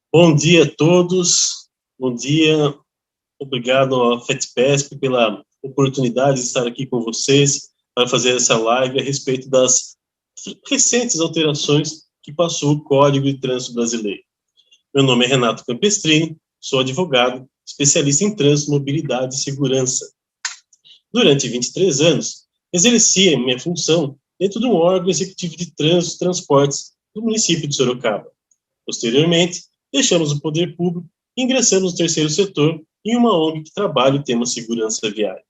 Bom dia a todos, bom dia, obrigado ao FETPESP pela oportunidade de estar aqui com vocês para fazer essa live a respeito das recentes alterações que passou o Código de Trânsito Brasileiro. Meu nome é Renato Campestrini, sou advogado, especialista em trânsito, mobilidade e segurança. Durante 23 anos, exerci a minha função dentro de um órgão executivo de trânsito e transportes do município de Sorocaba. Posteriormente, deixamos o poder público e ingressamos no terceiro setor em uma ONG que trabalha o tema segurança viária.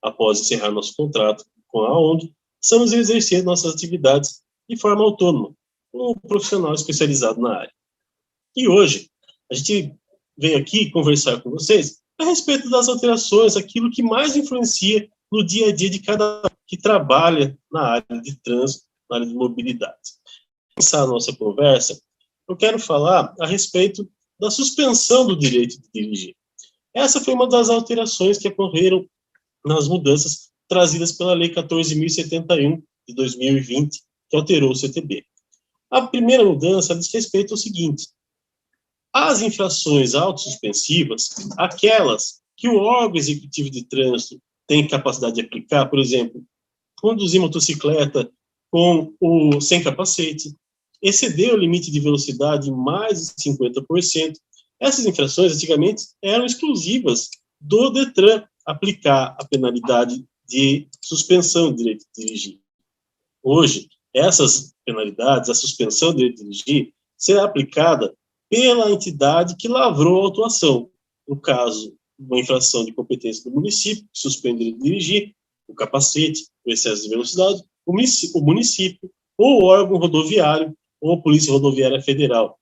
Após encerrar nosso contrato com a ONG, passamos a exercer nossas atividades de forma autônoma, como um profissional especializado na área. E hoje, a gente vem aqui conversar com vocês a respeito das alterações, aquilo que mais influencia no dia a dia de cada um que trabalha na área de trânsito, na área de mobilidade. Para começar a nossa conversa, eu quero falar a respeito da suspensão do direito de dirigir. Essa foi uma das alterações que ocorreram nas mudanças trazidas pela Lei 14.071 de 2020, que alterou o CTB. A primeira mudança diz respeito ao seguinte: as infrações autossuspensivas, aquelas que o órgão executivo de trânsito tem capacidade de aplicar, por exemplo, conduzir motocicleta sem capacete, exceder o limite de velocidade em mais de 50%. Essas infrações, antigamente, eram exclusivas do Detran aplicar a penalidade de suspensão do direito de dirigir. Hoje, essas penalidades, a suspensão do direito de dirigir, será aplicada pela entidade que lavrou a autuação. No caso, uma infração de competência do município, que suspende o direito de dirigir, o capacete, o excesso de velocidade, o município, ou o órgão rodoviário, ou a Polícia Rodoviária Federal,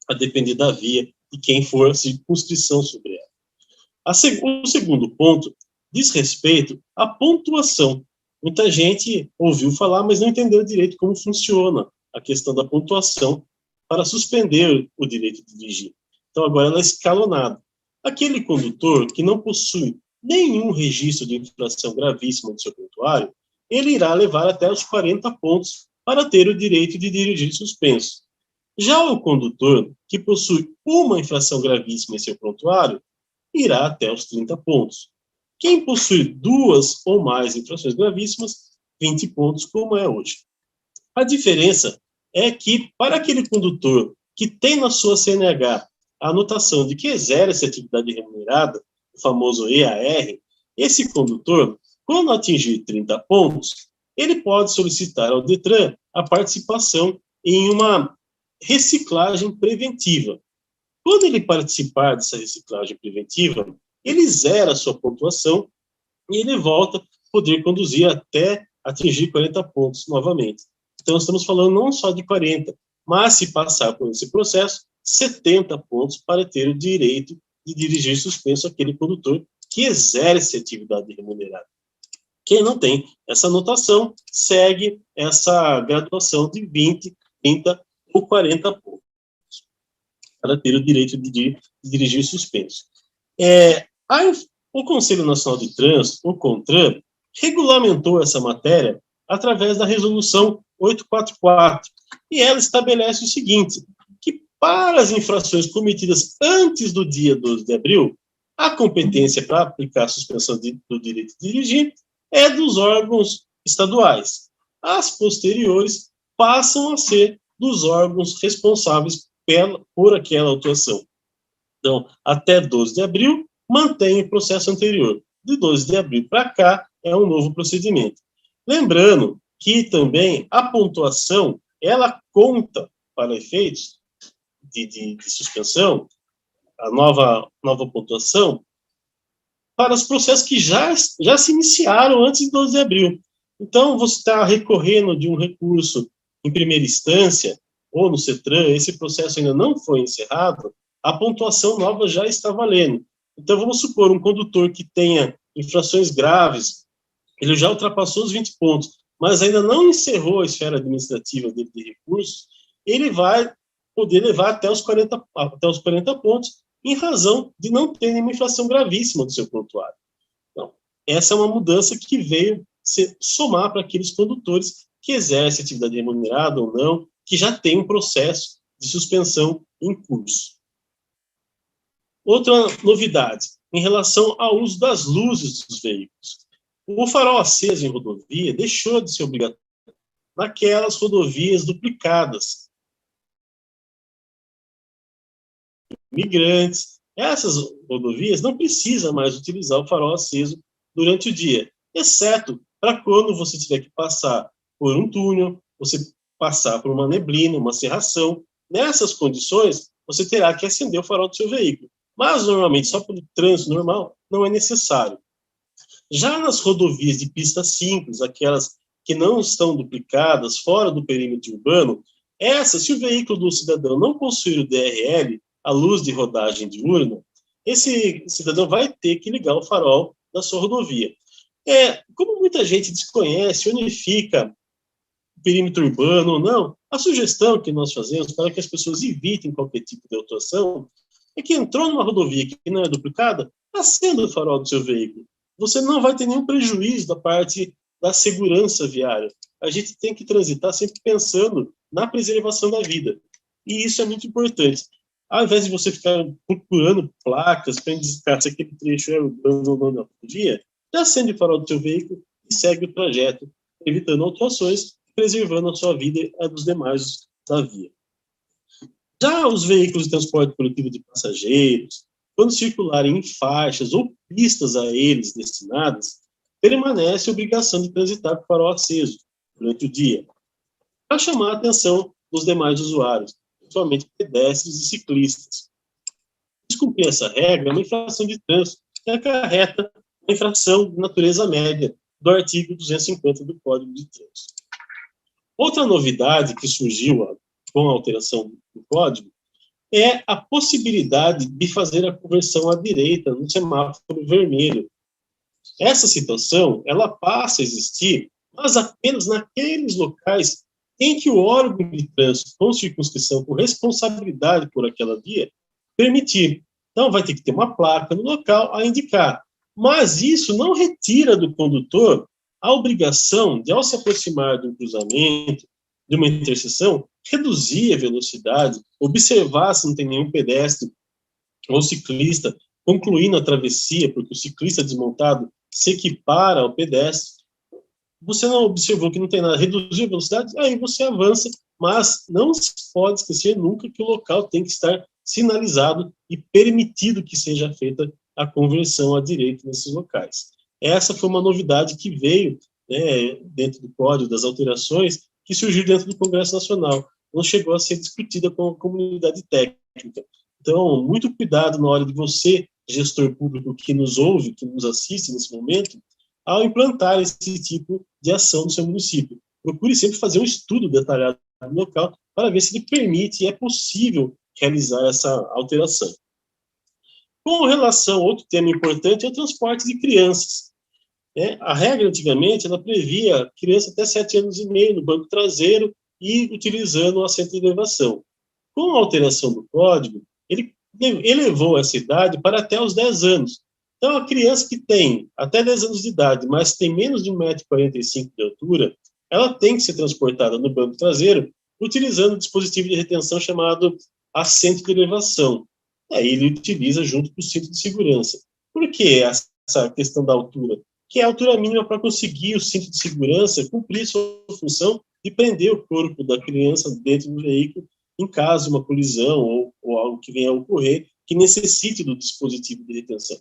a depender da via e quem for a circunscrição sobre ela. O segundo ponto diz respeito à pontuação. Muita gente ouviu falar, mas não entendeu direito como funciona a questão da pontuação para suspender o direito de dirigir. Então, agora ela é escalonada. Aquele condutor que não possui nenhum registro de infração gravíssima do seu prontuário, ele irá levar até os 40 pontos para ter o direito de dirigir suspenso. Já o condutor que possui uma infração gravíssima em seu prontuário, irá até os 30 pontos. Quem possui duas ou mais infrações gravíssimas, 20 pontos, como é hoje. A diferença é que, para aquele condutor que tem na sua CNH a anotação de que exerce atividade remunerada, o famoso EAR, esse condutor, quando atingir 30 pontos, ele pode solicitar ao Detran a participação em uma reciclagem preventiva. Quando ele participar dessa reciclagem preventiva, ele zera a sua pontuação e ele volta a poder conduzir até atingir 40 pontos novamente. Então, estamos falando não só de 40, mas se passar por esse processo, 70 pontos para ter o direito de dirigir suspenso aquele condutor que exerce atividade remunerada. Quem não tem essa anotação, segue essa graduação de 20, 30 ou 40 pontos para ter o direito de dirigir suspenso. O Conselho Nacional de Trânsito, o CONTRAN, regulamentou essa matéria através da Resolução 844, e ela estabelece o seguinte, que para as infrações cometidas antes do dia 12 de abril, a competência para aplicar a suspensão do direito de dirigir é dos órgãos estaduais. As posteriores passam a ser dos órgãos responsáveis por aquela autuação. Então, até 12 de abril, mantém o processo anterior. De 12 de abril para cá, é um novo procedimento. Lembrando que também a pontuação, ela conta para efeitos de suspensão, a nova pontuação, para os processos que já se iniciaram antes de 12 de abril. Então, você está recorrendo de um recurso em primeira instância, ou no CETRAN, esse processo ainda não foi encerrado, a pontuação nova já está valendo. Então, vamos supor, um condutor que tenha infrações graves, ele já ultrapassou os 20 pontos, mas ainda não encerrou a esfera administrativa dele de recursos, ele vai poder levar até os 40 pontos, em razão de não ter nenhuma infração gravíssima do seu prontuário. Então, essa é uma mudança que veio somar para aqueles condutores que exercem atividade remunerada ou não, que já tem um processo de suspensão em curso. Outra novidade, em relação ao uso das luzes dos veículos. O farol aceso em rodovia deixou de ser obrigatório naquelas rodovias duplicadas. Migrantes, essas rodovias não precisam mais utilizar o farol aceso durante o dia, exceto para quando você tiver que passar por um túnel, você passar por uma neblina, uma cerração. Nessas condições, você terá que acender o farol do seu veículo. Mas, normalmente, só para o trânsito normal, não é necessário. Já nas rodovias de pista simples, aquelas que não estão duplicadas, fora do perímetro urbano, se o veículo do cidadão não possuir o DRL, a luz de rodagem diurna, esse cidadão vai ter que ligar o farol da sua rodovia. Como muita gente desconhece, unifica o perímetro urbano ou não, a sugestão que nós fazemos para que as pessoas evitem qualquer tipo de autuação é que entrou numa rodovia que não é duplicada, acenda o farol do seu veículo. Você não vai ter nenhum prejuízo da parte da segurança viária. A gente tem que transitar sempre pensando na preservação da vida. E isso é muito importante. Ao invés de você ficar procurando placas para indicar se aquele trecho é urbano ou não na rodovia, já acende o farol do seu veículo e segue o trajeto, evitando autuações, preservando a sua vida e a dos demais da via. Já os veículos de transporte coletivo de passageiros, quando circularem em faixas ou pistas a eles destinadas, permanece a obrigação de transitar com o farol aceso durante o dia, para chamar a atenção dos demais usuários, principalmente pedestres e ciclistas. Descumprir essa regra é uma infração de trânsito que acarreta uma infração de natureza média do artigo 250 do Código de Trânsito. Outra novidade que surgiu com a alteração do Código é a possibilidade de fazer a conversão à direita no semáforo vermelho. Essa situação, ela passa a existir, mas apenas naqueles locais em que o órgão de trânsito com circunscrição, com responsabilidade por aquela via, permitir. Então, vai ter que ter uma placa no local a indicar. Mas isso não retira do condutor a obrigação de, ao se aproximar de um cruzamento, de uma interseção, reduzir a velocidade, observar se não tem nenhum pedestre ou ciclista concluindo a travessia, porque o ciclista desmontado se equipara ao pedestre. Você não observou que não tem nada, reduziu a velocidade, aí você avança, mas não se pode esquecer nunca que o local tem que estar sinalizado e permitido que seja feita a conversão à direita nesses locais. Essa foi uma novidade que veio, dentro do Código das alterações, que surgiu dentro do Congresso Nacional. Não chegou a ser discutida com a comunidade técnica. Então, muito cuidado na hora de você, gestor público que nos ouve, que nos assiste nesse momento, ao implantar esse tipo de ação no seu município. Procure sempre fazer um estudo detalhado no local para ver se ele permite e é possível realizar essa alteração. Com relação a outro tema importante é o transporte de crianças. A regra, antigamente, ela previa criança até 7 anos e meio no banco traseiro e utilizando o assento de elevação. Com a alteração do código, ele elevou essa idade para até os 10 anos. Então, a criança que tem até 10 anos de idade, mas tem menos de 1,45 m de altura, ela tem que ser transportada no banco traseiro utilizando o dispositivo de retenção chamado assento de elevação. Aí ele utiliza junto com o cinto de segurança. Por que essa questão da altura? Que é a altura mínima para conseguir o cinto de segurança cumprir sua função de prender o corpo da criança dentro do veículo em caso de uma colisão ou algo que venha a ocorrer que necessite do dispositivo de retenção.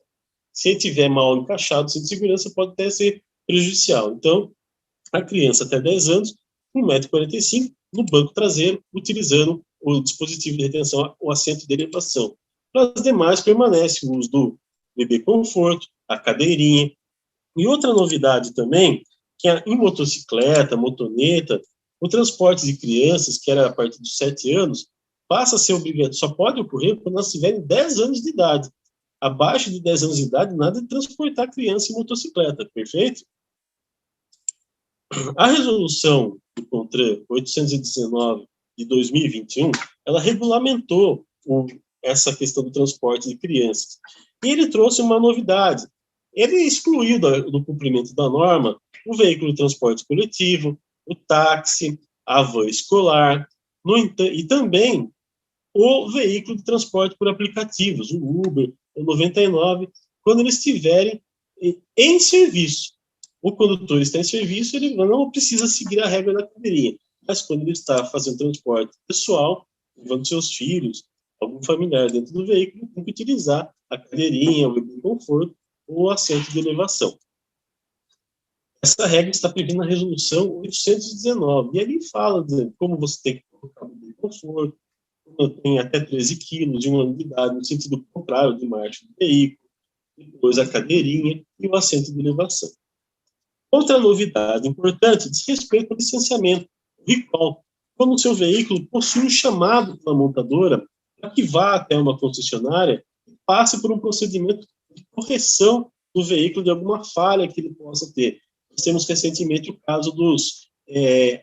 Se ele estiver mal encaixado, o cinto de segurança pode até ser prejudicial. Então, a criança até 10 anos, 1,45 m, no banco traseiro, utilizando o dispositivo de retenção, o assento de elevação. Para as demais, permanece o uso do bebê conforto, a cadeirinha. E outra novidade também, que é em motocicleta, motoneta, o transporte de crianças, que era a partir dos 7 anos, passa a ser obrigatório, só pode ocorrer quando elas tiverem 10 anos de idade. Abaixo de 10 anos de idade, nada de transportar criança em motocicleta, perfeito? A resolução do CONTRAN 819 de 2021, ela regulamentou essa questão do transporte de crianças. E ele trouxe uma novidade. Ele excluiu do cumprimento da norma o veículo de transporte coletivo, o táxi, a van escolar, e também o veículo de transporte por aplicativos, o Uber, o 99, quando eles estiverem em serviço. O condutor está em serviço, ele não precisa seguir a regra da cadeirinha, mas quando ele está fazendo transporte pessoal, levando seus filhos, algum familiar dentro do veículo, tem que utilizar a cadeirinha, o de conforto ou o assento de elevação. Essa regra está prevista na resolução 819, e ali fala de como você tem que colocar o de conforto, tem até 13 quilos de uma unidade, no sentido contrário de marcha do veículo, depois a cadeirinha e o assento de elevação. Outra novidade importante diz respeito ao licenciamento, recall, quando o seu veículo possui um chamado pela montadora para que vá até uma concessionária e passe por um procedimento de correção do veículo de alguma falha que ele possa ter. Nós temos recentemente o caso dos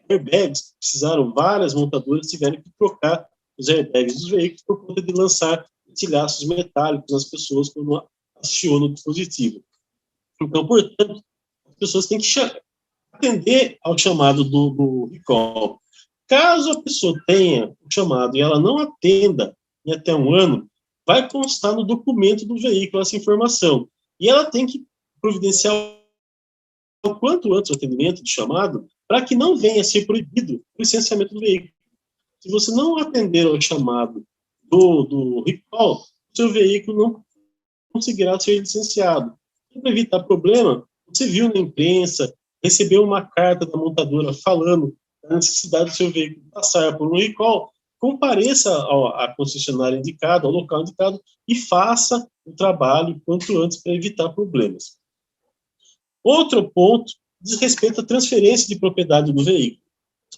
airbags, precisaram, várias montadoras tiveram que trocar os airbags dos veículos por conta de lançar estilhaços metálicos nas pessoas quando acionam o dispositivo. Então, portanto, as pessoas têm que atender ao chamado do recall. Caso a pessoa tenha o chamado e ela não atenda em até um ano, vai constar no documento do veículo essa informação. E ela tem que providenciar o quanto antes o atendimento de chamado para que não venha a ser proibido o licenciamento do veículo. Se você não atender ao chamado do recall, o seu veículo não conseguirá ser licenciado. Para evitar problema, você viu na imprensa, recebeu uma carta da montadora falando da necessidade do seu veículo passar por um recall, compareça à concessionária indicada, ao local indicado, e faça o trabalho quanto antes para evitar problemas. Outro ponto diz respeito à transferência de propriedade do veículo.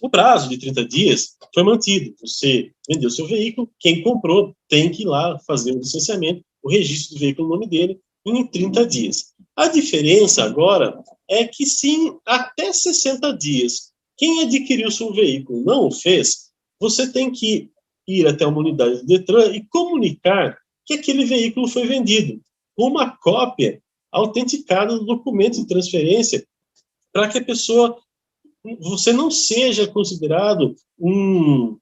O prazo de 30 dias foi mantido. Você vendeu seu veículo, quem comprou tem que ir lá fazer o licenciamento, o registro do veículo no nome dele, em 30 dias. A diferença agora é que, sim, até 60 dias, quem adquiriu seu veículo não o fez, você tem que ir até uma unidade do Detran e comunicar que aquele veículo foi vendido, com uma cópia autenticada do documento de transferência, para que a pessoa, você não seja considerado um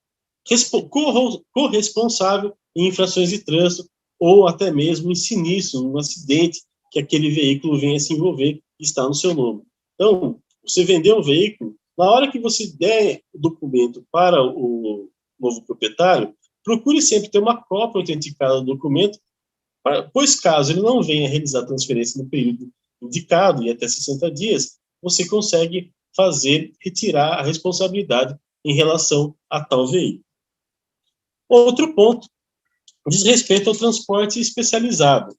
corresponsável em infrações de trânsito ou até mesmo em sinistro, um acidente que aquele veículo venha se envolver e está no seu nome. Então, você vendeu um veículo, na hora que você der o documento para o novo proprietário, procure sempre ter uma cópia autenticada do documento, pois caso ele não venha realizar a transferência no período indicado e até 60 dias, você consegue retirar a responsabilidade em relação a tal veículo. Outro ponto diz respeito ao transporte especializado.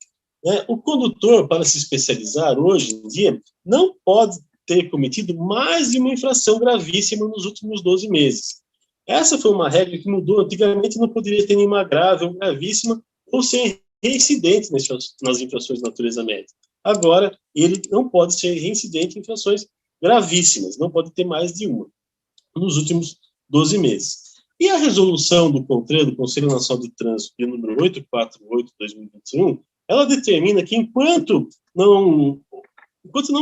O condutor, para se especializar hoje em dia, não pode ter cometido mais de uma infração gravíssima nos últimos 12 meses. Essa foi uma regra que mudou. Antigamente não poderia ter nenhuma grave ou gravíssima ou ser reincidente nas infrações de natureza média. Agora, ele não pode ser reincidente em infrações gravíssimas, não pode ter mais de uma nos últimos 12 meses. E a resolução do CONTRAN, do Conselho Nacional de Trânsito, de número 848/2021, ela determina que enquanto não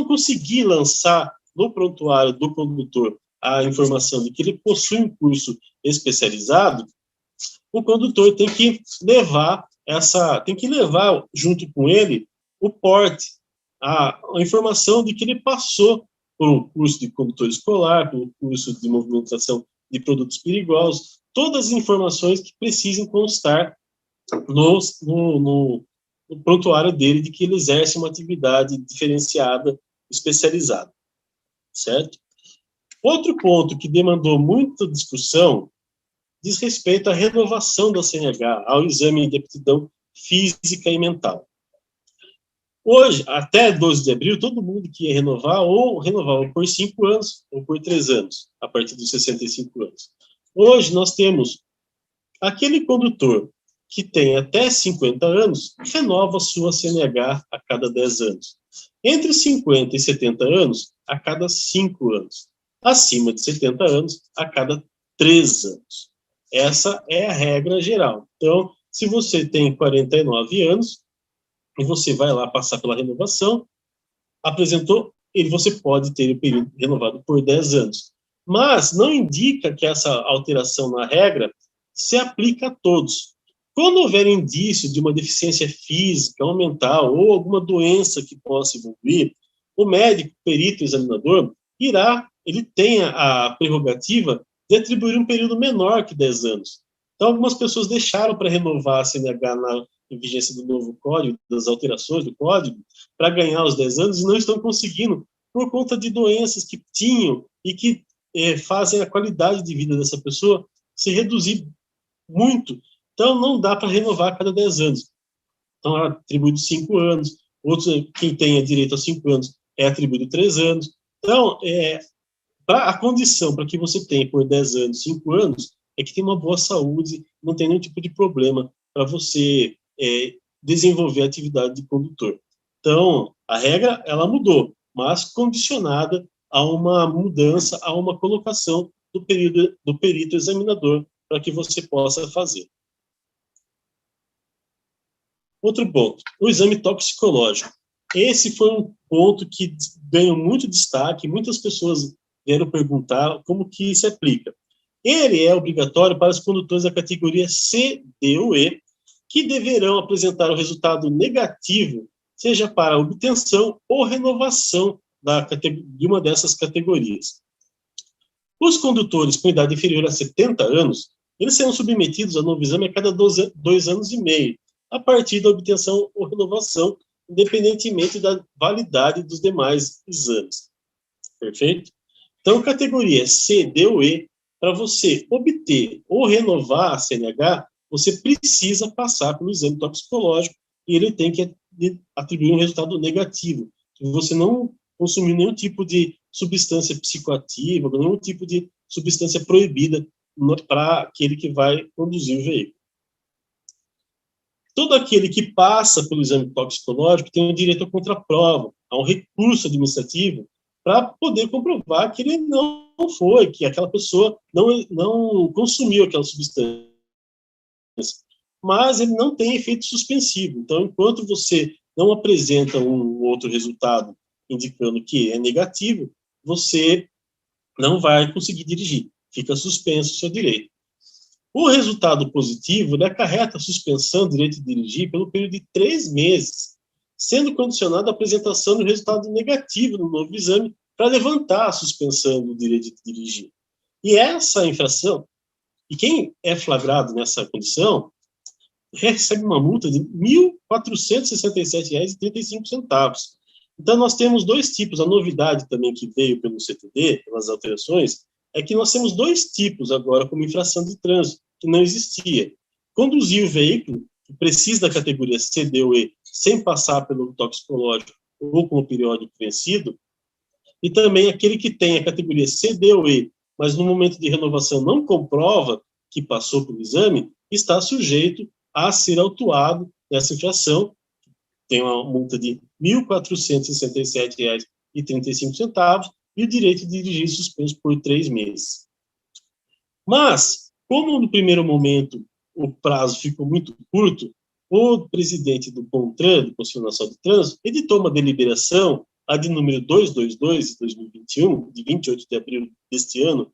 conseguir lançar no prontuário do condutor a informação de que ele possui um curso especializado, o condutor tem que levar junto com ele o porte, a informação de que ele passou por um curso de condutor escolar, por um curso de movimentação de produtos perigosos, todas as informações que precisem constar no prontuário dele de que ele exerce uma atividade diferenciada, especializada, certo? Outro ponto que demandou muita discussão diz respeito à renovação da CNH, ao exame de aptidão física e mental. Hoje, até 12 de abril, todo mundo que ia renovava por 5 anos ou por 3 anos, a partir dos 65 anos. Hoje, nós temos aquele condutor que tem até 50 anos, renova sua CNH a cada 10 anos. Entre 50 e 70 anos, a cada 5 anos. Acima de 70 anos, a cada 3 anos. Essa é a regra geral. Então, se você tem 49 anos, e você vai lá passar pela renovação, você pode ter o período renovado por 10 anos. Mas não indica que essa alteração na regra se aplica a todos. Quando houver indício de uma deficiência física ou mental ou alguma doença que possa evoluir, o médico, perito, examinador, ele tem a prerrogativa de atribuir um período menor que 10 anos. Então, algumas pessoas deixaram para renovar a CNH na vigência do novo código, das alterações do código, para ganhar os 10 anos e não estão conseguindo por conta de doenças que tinham e que fazem a qualidade de vida dessa pessoa se reduzir muito. Então, não dá para renovar a cada 10 anos. Então, é atribuído 5 anos. Outros, quem tem direito a 5 anos, é atribuído 3 anos. Então, a condição para que você tenha por 10 anos, 5 anos, é que tem uma boa saúde, não tem nenhum tipo de problema para você desenvolver a atividade de condutor. Então, a regra, ela mudou, mas condicionada a uma mudança, a uma colocação do perito examinador para que você possa fazer. Outro ponto, o exame toxicológico. Esse foi um ponto que ganhou muito destaque, muitas pessoas vieram perguntar como que se aplica. Ele é obrigatório para os condutores da categoria C, D ou E, que deverão apresentar o resultado negativo, seja para obtenção ou renovação de uma dessas categorias. Os condutores com idade inferior a 70 anos, eles serão submetidos a novo exame a cada 2 anos e meio, a partir da obtenção ou renovação, independentemente da validade dos demais exames. Perfeito? Então, categoria C, D ou E, para você obter ou renovar a CNH, você precisa passar pelo exame toxicológico e ele tem que atribuir um resultado negativo. Se você não consumiu nenhum tipo de substância psicoativa, nenhum tipo de substância proibida para aquele que vai conduzir o veículo. Todo aquele que passa pelo exame toxicológico tem o direito à contraprova, a um recurso administrativo, para poder comprovar que ele não foi, que aquela pessoa não consumiu aquela substância. Mas ele não tem efeito suspensivo. Então, enquanto você não apresenta um outro resultado indicando que é negativo, você não vai conseguir dirigir. Fica suspenso o seu direito. O resultado positivo, ele acarreta a suspensão do direito de dirigir pelo período de 3 meses, sendo condicionado à apresentação do resultado negativo no novo exame para levantar a suspensão do direito de dirigir. E essa infração, e quem é flagrado nessa condição, recebe uma multa de R$ 1.467,35. Então, nós temos 2 tipos. A novidade também que veio pelo CTD, pelas alterações, é que nós temos 2 tipos agora como infração de trânsito, que não existia. Conduzir o veículo, que precisa da categoria C, D ou E, sem passar pelo toxicológico ou com o periódico vencido, e também aquele que tem a categoria C, D ou E, mas no momento de renovação não comprova que passou pelo exame, está sujeito a ser autuado nessa infração, tem uma multa de R$ 1.467,35 e o direito de dirigir suspenso por 3 meses. Mas, como no primeiro momento o prazo ficou muito curto, o presidente do CONTRAN, do Conselho Nacional de Trânsito, editou uma deliberação, a de número 222 de 2021, de 28 de abril deste ano,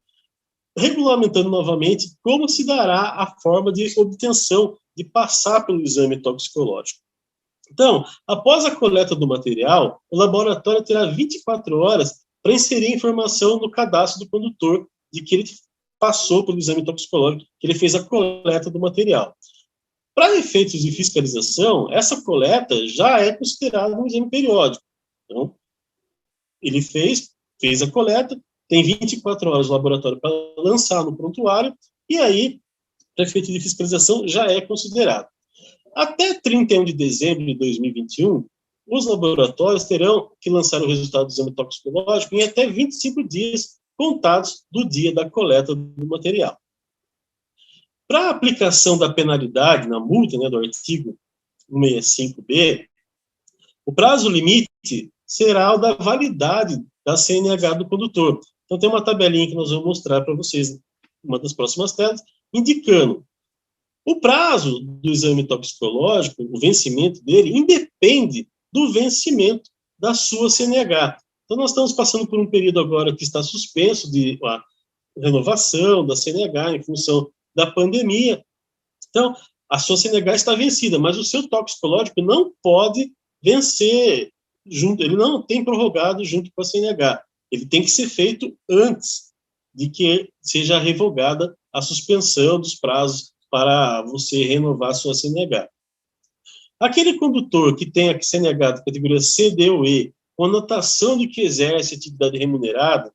regulamentando novamente como se dará a forma de obtenção, de passar pelo exame toxicológico. Então, após a coleta do material, o laboratório terá 24 horas para inserir a informação no cadastro do condutor de que ele passou pelo exame toxicológico, que ele fez a coleta do material. Para efeitos de fiscalização, essa coleta já é considerada um exame periódico. Então, ele fez a coleta, tem 24 horas no laboratório para lançar no prontuário, e aí, para efeito de fiscalização, já é considerado. Até 31 de dezembro de 2021, os laboratórios terão que lançar o resultado do exame toxicológico em até 25 dias contados do dia da coleta do material. Para a aplicação da penalidade na multa, do artigo 165B, o prazo limite será o da validade da CNH do condutor. Então, tem uma tabelinha que nós vamos mostrar para vocês, uma das próximas telas, indicando o prazo do exame toxicológico, o vencimento dele, independe do vencimento da sua CNH. Então, nós estamos passando por um período agora que está suspenso de a renovação da CNH em função da pandemia. Então, a sua CNH está vencida, mas o seu toxicológico não pode vencer junto, ele não tem prorrogado junto com a CNH. Ele tem que ser feito antes de que seja revogada a suspensão dos prazos para você renovar a sua CNH. Aquele condutor que tem a CNH de categoria C, D ou E, com anotação de que exerce atividade remunerada,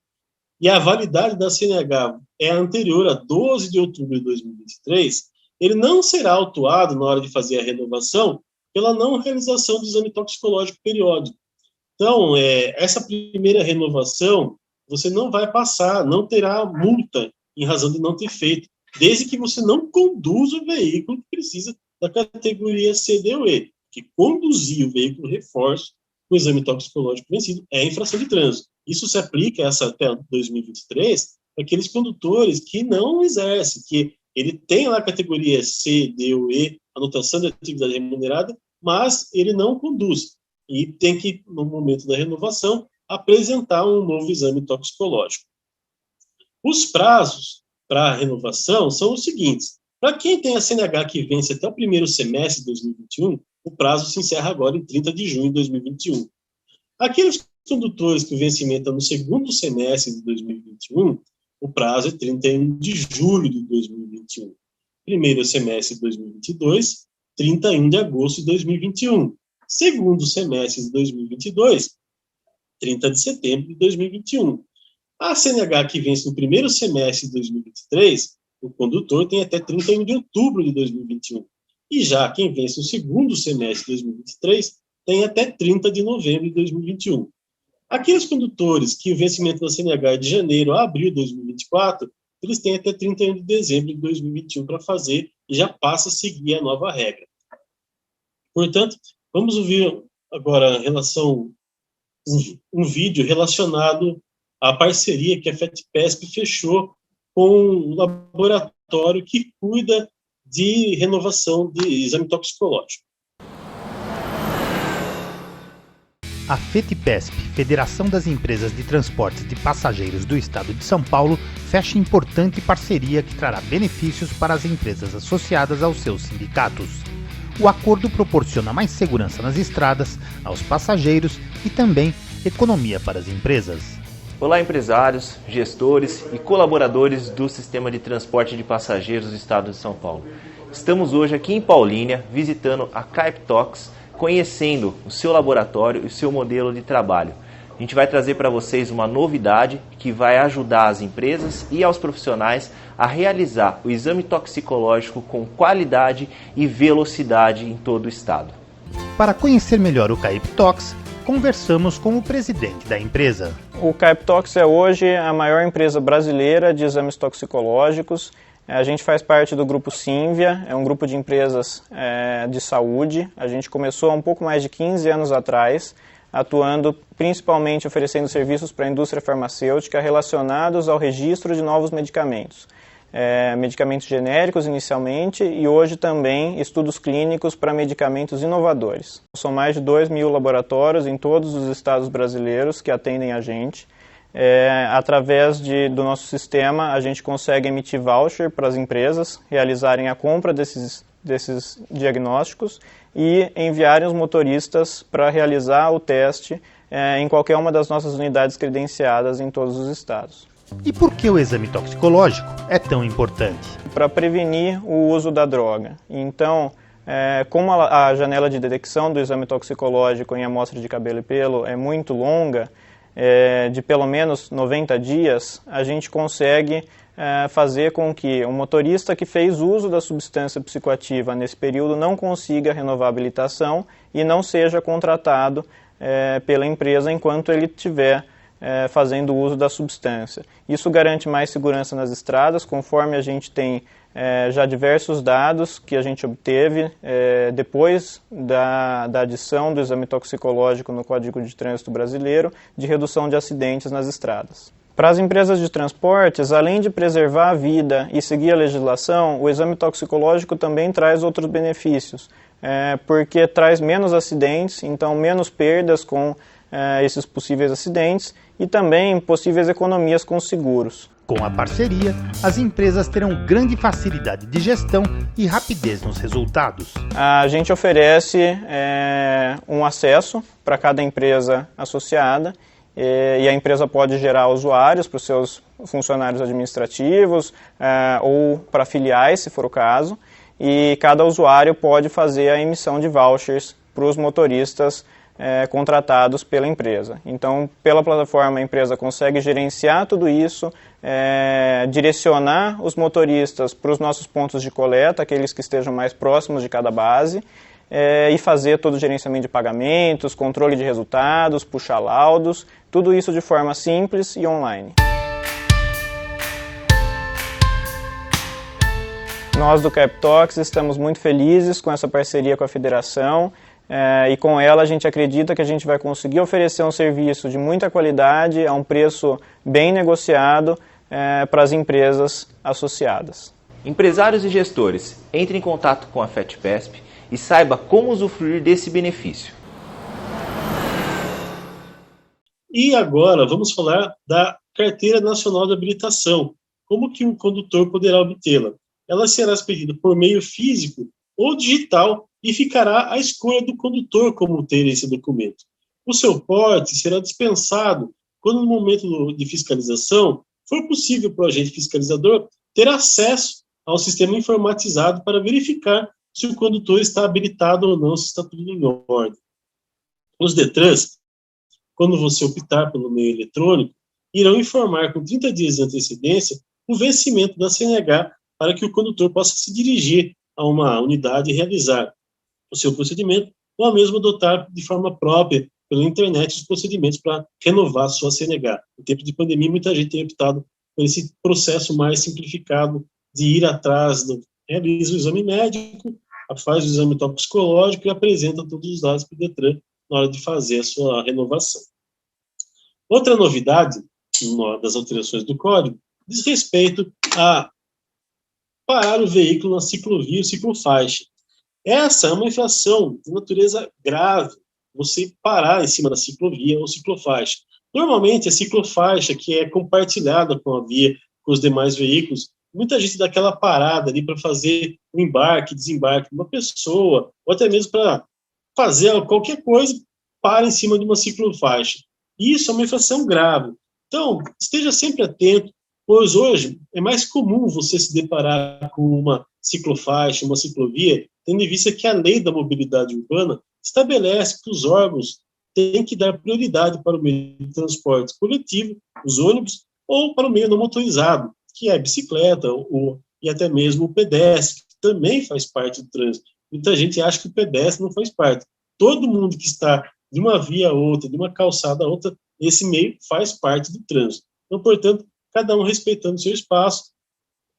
e a validade da CNH é anterior a 12 de outubro de 2023, ele não será autuado na hora de fazer a renovação pela não realização do exame toxicológico periódico. Então, essa primeira renovação, você não vai passar, não terá multa em razão de não ter feito, desde que você não conduza o veículo que precisa da categoria C, D ou E, que conduzir o veículo reforço com o exame toxicológico vencido é infração de trânsito. Isso se aplica até 2023 para aqueles condutores que não exercem, que ele tem lá a categoria C, D ou E, anotação de atividade remunerada, mas ele não conduz. E tem que, no momento da renovação, apresentar um novo exame toxicológico. Os prazos para a renovação são os seguintes. Para quem tem a CNH que vence até o primeiro semestre de 2021, o prazo se encerra agora em 30 de junho de 2021. Aqueles condutores que o vencimento é no segundo semestre de 2021, o prazo é 31 de julho de 2021. Primeiro semestre de 2022, 31 de agosto de 2021. Segundo semestre de 2022, 30 de setembro de 2021. A CNH que vence no primeiro semestre de 2023, o condutor tem até 31 de outubro de 2021. E já quem vence no segundo semestre de 2023, tem até 30 de novembro de 2021. Aqueles condutores que o vencimento da CNH é de janeiro a abril de 2024, eles têm até 31 de dezembro de 2021 para fazer e já passa a seguir a nova regra. Portanto, vamos ouvir agora um vídeo relacionado à parceria que a FETPESP fechou com um laboratório que cuida de renovação de exame toxicológico. A FETPESP, Federação das Empresas de Transportes de Passageiros do Estado de São Paulo, fecha importante parceria que trará benefícios para as empresas associadas aos seus sindicatos. O acordo proporciona mais segurança nas estradas, aos passageiros e também economia para as empresas. Olá, empresários, gestores e colaboradores do Sistema de Transporte de Passageiros do Estado de São Paulo. Estamos hoje aqui em Paulínia, visitando a Caiptox, conhecendo o seu laboratório e o seu modelo de trabalho. A gente vai trazer para vocês uma novidade que vai ajudar as empresas e aos profissionais a realizar o exame toxicológico com qualidade e velocidade em todo o estado. Para conhecer melhor o Caiptox, conversamos com o presidente da empresa. O Caiptox é hoje a maior empresa brasileira de exames toxicológicos. A gente faz parte do grupo Symvia, é um grupo de empresas de saúde. A gente começou há um pouco mais de 15 anos atrás, atuando principalmente oferecendo serviços para a indústria farmacêutica relacionados ao registro de novos medicamentos. Medicamentos genéricos inicialmente e hoje também estudos clínicos para medicamentos inovadores. São mais de 2.000 laboratórios em todos os estados brasileiros que atendem a gente. Através do nosso sistema, a gente consegue emitir voucher para as empresas realizarem a compra desses diagnósticos e enviarem os motoristas para realizar o teste em qualquer uma das nossas unidades credenciadas em todos os estados. E por que o exame toxicológico é tão importante? Para prevenir o uso da droga. Então, como a janela de detecção do exame toxicológico em amostra de cabelo e pelo é muito longa, de pelo menos 90 dias, a gente consegue fazer com que o motorista que fez uso da substância psicoativa nesse período não consiga renovar a habilitação e não seja contratado pela empresa enquanto ele estiver fazendo uso da substância. Isso garante mais segurança nas estradas, conforme a gente tem já diversos dados que a gente obteve depois da adição do exame toxicológico no Código de Trânsito Brasileiro de redução de acidentes nas estradas. Para as empresas de transportes, além de preservar a vida e seguir a legislação, o exame toxicológico também traz outros benefícios, porque traz menos acidentes, então menos perdas com esses possíveis acidentes e também possíveis economias com seguros. Com a parceria, as empresas terão grande facilidade de gestão e rapidez nos resultados. A gente oferece um acesso para cada empresa associada e a empresa pode gerar usuários para os seus funcionários administrativos ou para filiais, se for o caso, e cada usuário pode fazer a emissão de vouchers para os motoristas contratados pela empresa. Então, pela plataforma, a empresa consegue gerenciar tudo isso, direcionar os motoristas para os nossos pontos de coleta, aqueles que estejam mais próximos de cada base, e fazer todo o gerenciamento de pagamentos, controle de resultados, puxar laudos, tudo isso de forma simples e online. Nós do CapTalks estamos muito felizes com essa parceria com a federação, e com ela a gente acredita que a gente vai conseguir oferecer um serviço de muita qualidade a um preço bem negociado para as empresas associadas. Empresários e gestores, entre em contato com a FETPESP e saiba como usufruir desse benefício. E agora vamos falar da Carteira Nacional de Habilitação. Como que o condutor poderá obtê-la? Ela será expedida por meio físico ou digital e ficará à escolha do condutor como ter esse documento. O seu porte será dispensado quando, no momento de fiscalização, for possível para o agente fiscalizador ter acesso ao sistema informatizado para verificar se o condutor está habilitado ou não, se está tudo em ordem. Os DETRANs, quando você optar pelo meio eletrônico, irão informar com 30 dias de antecedência o vencimento da CNH para que o condutor possa se dirigir a uma unidade e realizar o seu procedimento, ou mesmo adotar de forma própria, pela internet, os procedimentos para renovar a sua CNH. No tempo de pandemia, muita gente tem optado por esse processo mais simplificado de ir atrás, realiza o exame médico, faz o exame toxicológico e apresenta todos os dados para o DETRAN na hora de fazer a sua renovação. Outra novidade das alterações do Código diz respeito a parar o veículo na ciclovia ou ciclofaixa. Essa é uma infração de natureza grave, você parar em cima da ciclovia ou ciclofaixa. Normalmente, a ciclofaixa, que é compartilhada com a via, com os demais veículos, muita gente dá aquela parada ali para fazer um embarque, desembarque de uma pessoa, ou até mesmo para fazer qualquer coisa, para em cima de uma ciclofaixa. Isso é uma infração grave. Então, esteja sempre atento, pois hoje é mais comum você se deparar com uma ciclofaixa, uma ciclovia, tendo em vista que a lei da mobilidade urbana estabelece que os órgãos têm que dar prioridade para o meio de transporte coletivo, os ônibus, ou para o meio não motorizado, que é a bicicleta e até mesmo o pedestre, que também faz parte do trânsito. Muita gente acha que o pedestre não faz parte. Todo mundo que está de uma via a outra, de uma calçada a outra, esse meio faz parte do trânsito. Então, portanto, cada um respeitando o seu espaço.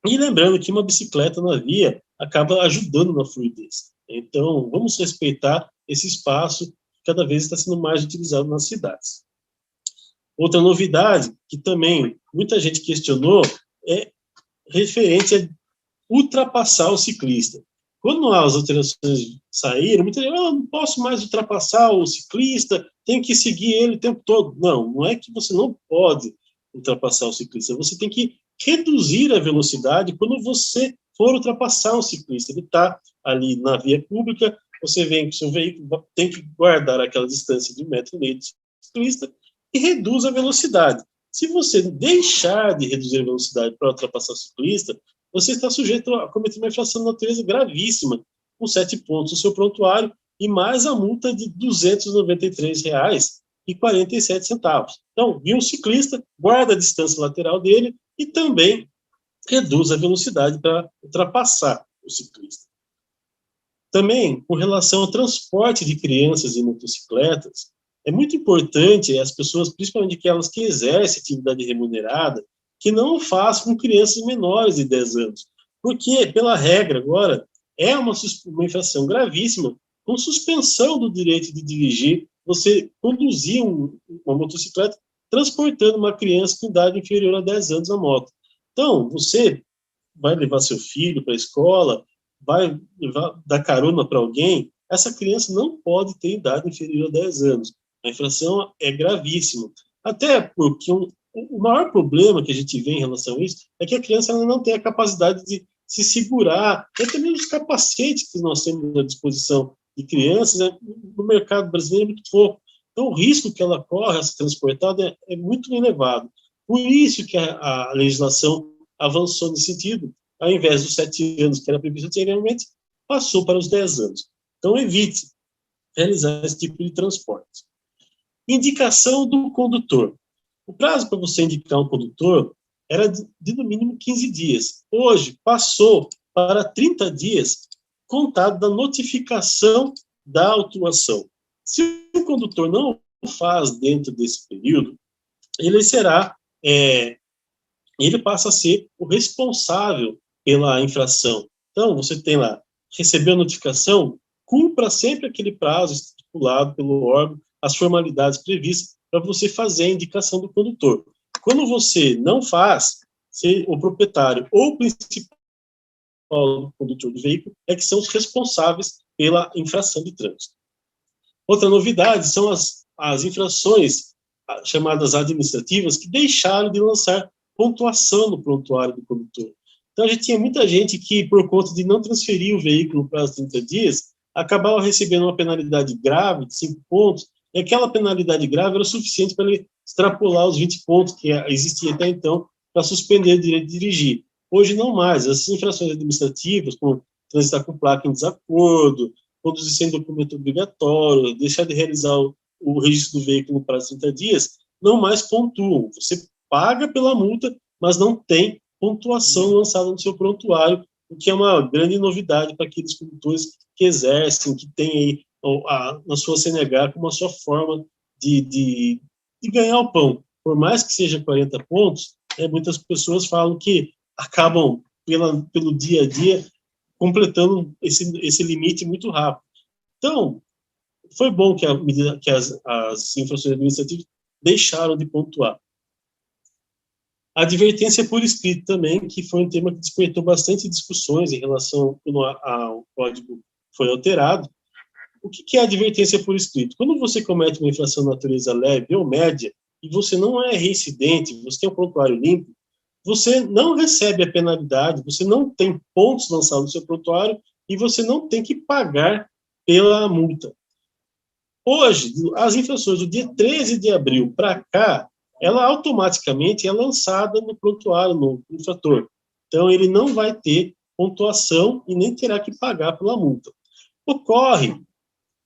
E lembrando que uma bicicleta na via acaba ajudando na fluidez. Então, vamos respeitar esse espaço que cada vez está sendo mais utilizado nas cidades. Outra novidade, que também muita gente questionou, é referente a ultrapassar o ciclista. Quando as alterações saíram, muita gente, não posso mais ultrapassar o ciclista, tenho que seguir ele o tempo todo. Não, não é que você não pode ultrapassar o ciclista, você tem que reduzir a velocidade quando você for ultrapassar um ciclista. Ele está ali na via pública, você vem com o seu veículo, tem que guardar aquela distância de 1,5 metro do ciclista e reduz a velocidade. Se você deixar de reduzir a velocidade para ultrapassar o ciclista, você está sujeito a cometer uma infração de natureza gravíssima, com 7 pontos no seu prontuário e mais a multa de R$ 293,47. Então, viu um ciclista, guarda a distância lateral dele e também reduz a velocidade para ultrapassar o ciclista. Também, com relação ao transporte de crianças e motocicletas, é muito importante as pessoas, principalmente aquelas que exercem atividade remunerada, que não o façam com crianças menores de 10 anos. Porque, pela regra agora, é uma infração gravíssima, com suspensão do direito de dirigir, você conduzir uma motocicleta transportando uma criança com idade inferior a 10 anos na moto. Então, você vai levar seu filho para a escola, vai dar carona para alguém, essa criança não pode ter idade inferior a 10 anos. A infração é gravíssima. Até porque o maior problema que a gente vê em relação a isso é que a criança ela não tem a capacidade de se segurar, até mesmo os capacetes que nós temos à disposição de crianças, né, no mercado brasileiro é muito pouco. Então, o risco que ela corre a ser transportada é muito elevado. Por isso que a legislação avançou nesse sentido, ao invés dos 7 anos que era previsto anteriormente, passou para os 10 anos. Então, evite realizar esse tipo de transporte. Indicação do condutor. O prazo para você indicar um condutor era de no mínimo 15 dias. Hoje, passou para 30 dias, contado da notificação da autuação. Se o condutor não faz dentro desse período, ele passa a ser o responsável pela infração. Então, você tem lá, recebeu a notificação, cumpra sempre aquele prazo estipulado pelo órgão, as formalidades previstas para você fazer a indicação do condutor. Quando você não faz, o proprietário ou o principal condutor do veículo é que são os responsáveis pela infração de trânsito. Outra novidade são as infrações chamadas administrativas que deixaram de lançar pontuação no prontuário do condutor. Então, a gente tinha muita gente que, por conta de não transferir o veículo para os 30 dias, acabava recebendo uma penalidade grave de 5 pontos, e aquela penalidade grave era suficiente para ele extrapolar os 20 pontos que existia até então para suspender o direito de dirigir. Hoje não mais. As infrações administrativas, como transitar com placa em desacordo, conduzir sem documento obrigatório, deixar de realizar o registro do veículo para 30 dias, não mais pontuam. Você paga pela multa, mas não tem pontuação lançada no seu prontuário, o que é uma grande novidade para aqueles condutores que exercem, que têm aí na sua CNH como a sua forma de ganhar o pão. Por mais que seja 40 pontos, muitas pessoas falam que acabam, pelo dia a dia, completando esse limite muito rápido. Então, foi bom que as infrações administrativas deixaram de pontuar. A advertência por escrito também, que foi um tema que despertou bastante discussões em relação ao código que foi alterado. O que é advertência por escrito? Quando você comete uma infração de natureza leve ou média, e você não é reincidente, você tem um prontuário limpo, você não recebe a penalidade, você não tem pontos lançados no seu prontuário e você não tem que pagar pela multa. Hoje, as infrações do dia 13 de abril para cá, ela automaticamente é lançada no prontuário, no infrator. Então, ele não vai ter pontuação e nem terá que pagar pela multa. Ocorre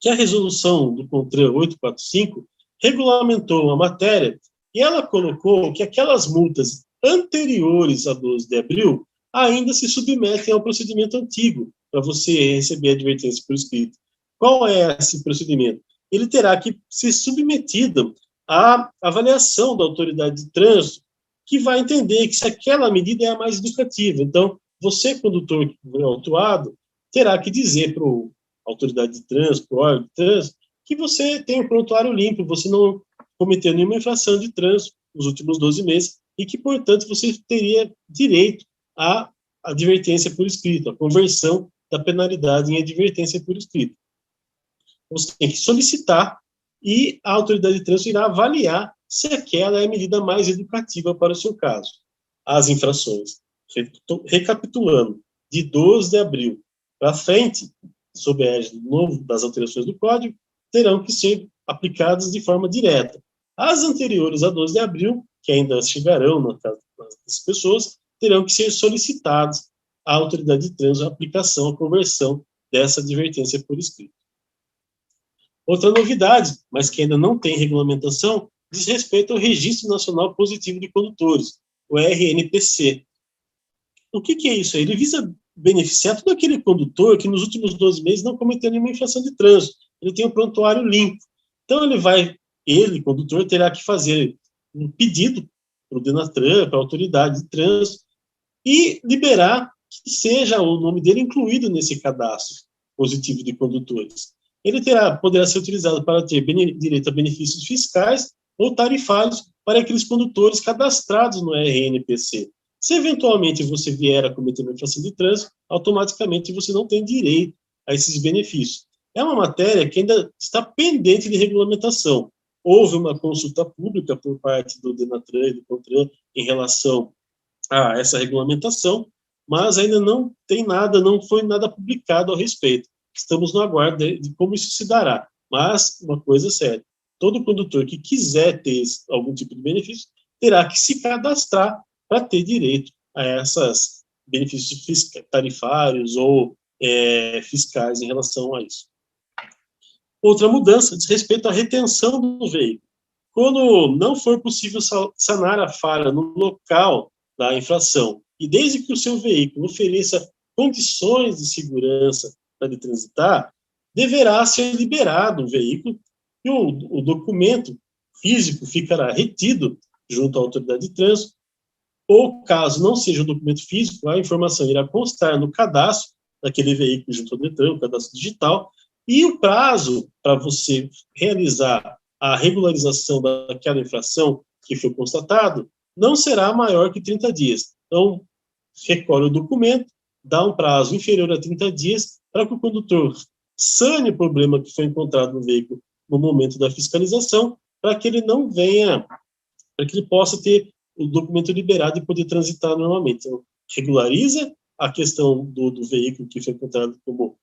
que a resolução do CONTRAN 845 regulamentou a matéria e ela colocou que aquelas multas anteriores a 12 de abril ainda se submetem ao procedimento antigo para você receber a advertência por escrito. Qual é esse procedimento? Ele terá que ser submetido à avaliação da autoridade de trânsito, que vai entender que se aquela medida é a mais educativa. Então, você, condutor que foi autuado, terá que dizer para a autoridade de trânsito, para o órgão de trânsito, que você tem um prontuário limpo, você não cometeu nenhuma infração de trânsito nos últimos 12 meses e que, portanto, você teria direito à advertência por escrito, a conversão da penalidade em advertência por escrito. Você tem que solicitar e a autoridade de trânsito irá avaliar se aquela é a medida mais educativa para o seu caso. As infrações, recapitulando, de 12 de abril para frente, sob a égide das alterações do Código, terão que ser aplicadas de forma direta. As anteriores a 12 de abril, que ainda chegarão na casa das pessoas, terão que ser solicitadas à autoridade de trânsito a aplicação, a conversão dessa advertência por escrito. Outra novidade, mas que ainda não tem regulamentação, diz respeito ao Registro Nacional Positivo de Condutores, o RNPC. O que é isso? Ele visa beneficiar todo aquele condutor que nos últimos 12 meses não cometeu nenhuma infração de trânsito. Ele tem um prontuário limpo. Então, ele, condutor, terá que fazer um pedido para o Denatran, para a autoridade de trânsito, e liberar que seja o nome dele incluído nesse cadastro positivo de condutores. Ele poderá ser utilizado para ter direito a benefícios fiscais ou tarifários para aqueles condutores cadastrados no RNPC. Se eventualmente você vier a cometer uma infração de trânsito, automaticamente você não tem direito a esses benefícios. É uma matéria que ainda está pendente de regulamentação. houve uma consulta pública por parte do Denatran e do CONTRAN em relação a essa regulamentação, mas ainda não tem nada, não foi nada publicado a respeito. Estamos no aguardo de como isso se dará. Mas, uma coisa séria, todo condutor que quiser ter algum tipo de benefício terá que se cadastrar para ter direito a esses benefícios tarifários ou fiscais em relação a isso. Outra mudança diz respeito à retenção do veículo. Quando não for possível sanar a falha no local da infração, e desde que o seu veículo ofereça condições de segurança para transitar, deverá ser liberado o veículo e o documento físico ficará retido junto à autoridade de trânsito, ou caso não seja um documento físico, a informação irá constar no cadastro daquele veículo junto ao Detran, o cadastro digital, e o prazo para você realizar a regularização daquela infração que foi constatado não será maior que 30 dias. Então, recolhe o documento, dá um prazo inferior a 30 dias para que o condutor sane o problema que foi encontrado no veículo no momento da fiscalização, para que ele não venha, para que ele possa ter o documento liberado e poder transitar normalmente. Então, regulariza a questão do veículo que foi encontrado como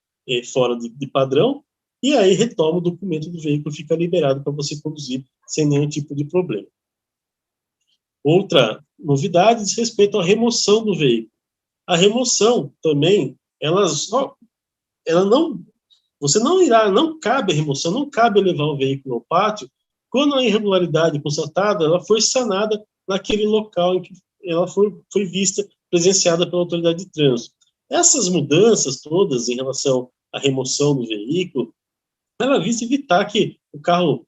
fora de padrão, e aí retoma o documento do veículo, fica liberado para você conduzir sem nenhum tipo de problema. Outra novidade diz respeito à remoção do veículo. A remoção também, não cabe a remoção, não cabe levar o veículo ao pátio quando a irregularidade constatada ela foi sanada naquele local em que ela foi vista, presenciada pela autoridade de trânsito. Essas mudanças todas em relação à remoção do veículo, ela visa evitar que o carro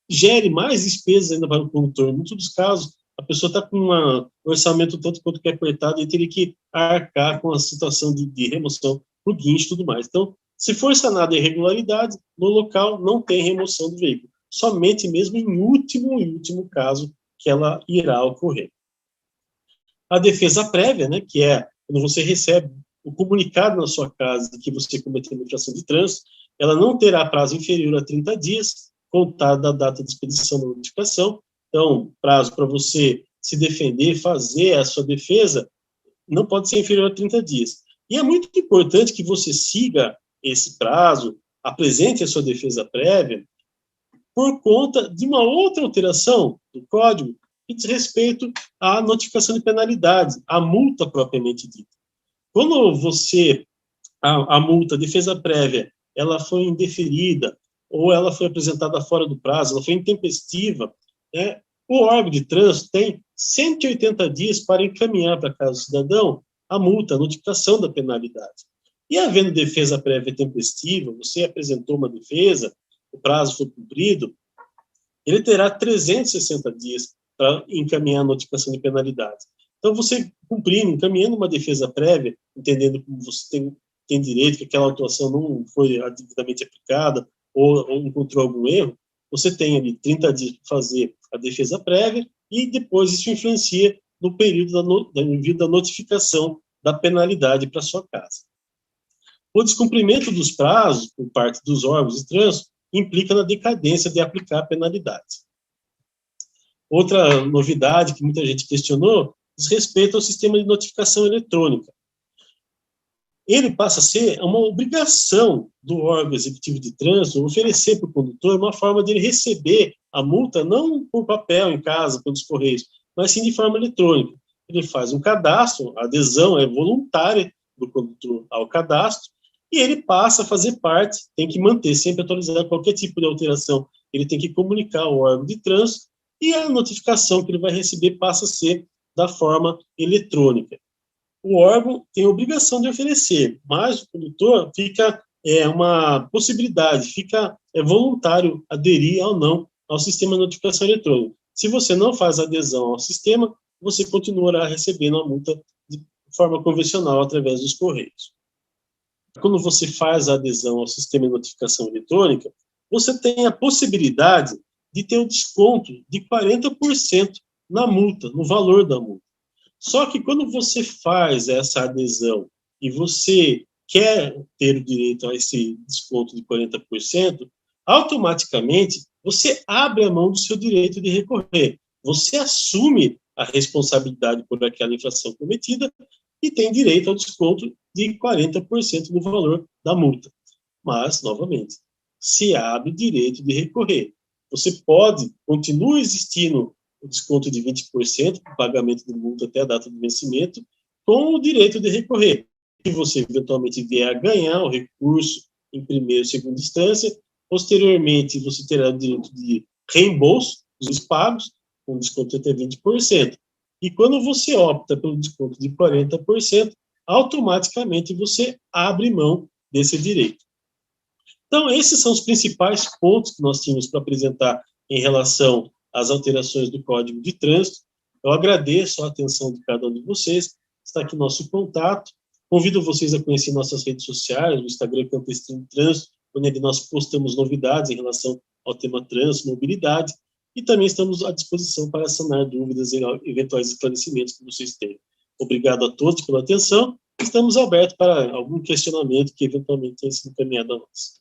gere mais despesas ainda para o condutor. Em muitos dos casos, a pessoa está com um orçamento tanto quanto que é apertado e teria que arcar com a situação de remoção do guincho e tudo mais. Então, se for sanada a irregularidade, no local não tem remoção do veículo. Somente mesmo em último caso que ela irá ocorrer. A defesa prévia, né, que é quando você recebe o comunicado na sua casa de que você cometeu uma infração de trânsito, ela não terá prazo inferior a 30 dias, contado da data de expedição da notificação. Então, prazo para você se defender, fazer a sua defesa, não pode ser inferior a 30 dias. E é muito importante que você siga esse prazo, apresente a sua defesa prévia, por conta de uma outra alteração do Código que diz respeito à notificação de penalidade, à multa propriamente dita. Quando a multa, a defesa prévia, ela foi indeferida, ou ela foi apresentada fora do prazo, ela foi intempestiva, o órgão de trânsito tem 180 dias para encaminhar para casa do cidadão a multa, a notificação da penalidade. E havendo defesa prévia tempestiva, você apresentou uma defesa, o prazo foi cumprido, ele terá 360 dias para encaminhar a notificação de penalidade. Então, você cumprindo, encaminhando uma defesa prévia, entendendo como você tem direito, que aquela autuação não foi devidamente aplicada ou encontrou algum erro, você tem ali 30 dias para fazer a defesa prévia e depois isso influencia no período da envio da notificação da penalidade para sua casa. O descumprimento dos prazos por parte dos órgãos de trânsito implica na decadência de aplicar a penalidade. Outra novidade que muita gente questionou diz respeito ao sistema de notificação eletrônica. Ele passa a ser uma obrigação do órgão executivo de trânsito oferecer para o condutor uma forma de ele receber a multa, não por papel em casa, pelos correios, mas sim de forma eletrônica. Ele faz um cadastro, a adesão é voluntária do condutor ao cadastro, e ele passa a fazer parte, tem que manter sempre atualizado qualquer tipo de alteração, ele tem que comunicar ao órgão de trânsito, e a notificação que ele vai receber passa a ser da forma eletrônica. O órgão tem a obrigação de oferecer, mas o condutor fica uma possibilidade, fica voluntário aderir ou não ao sistema de notificação eletrônica. Se você não faz adesão ao sistema, você continuará recebendo a multa de forma convencional através dos correios. Quando você faz a adesão ao sistema de notificação eletrônica, você tem a possibilidade de ter um desconto de 40% na multa, no valor da multa. Só que quando você faz essa adesão e você quer ter o direito a esse desconto de 40%, automaticamente você abre a mão do seu direito de recorrer. Você assume a responsabilidade por aquela infração cometida e tem direito ao desconto de 40% do valor da multa. Mas, novamente, se abre o direito de recorrer. Você pode, continua existindo o desconto de 20% para o pagamento de multa até a data do vencimento, com o direito de recorrer. Se você eventualmente vier a ganhar o recurso em primeira ou segunda instância, posteriormente você terá o direito de reembolso dos pagos, com desconto até 20%. E quando você opta pelo desconto de 40%, automaticamente você abre mão desse direito. Então, esses são os principais pontos que nós tínhamos para apresentar em relação às alterações do Código de Trânsito. Eu agradeço a atenção de cada um de vocês. Está aqui nosso contato. Convido vocês a conhecer nossas redes sociais, o Instagram Campestre Trânsito, onde nós postamos novidades em relação ao tema trânsito, mobilidade, e também estamos à disposição para sanar dúvidas e eventuais esclarecimentos que vocês tenham. Obrigado a todos pela atenção. Estamos abertos para algum questionamento que eventualmente tenha sido encaminhado a nós.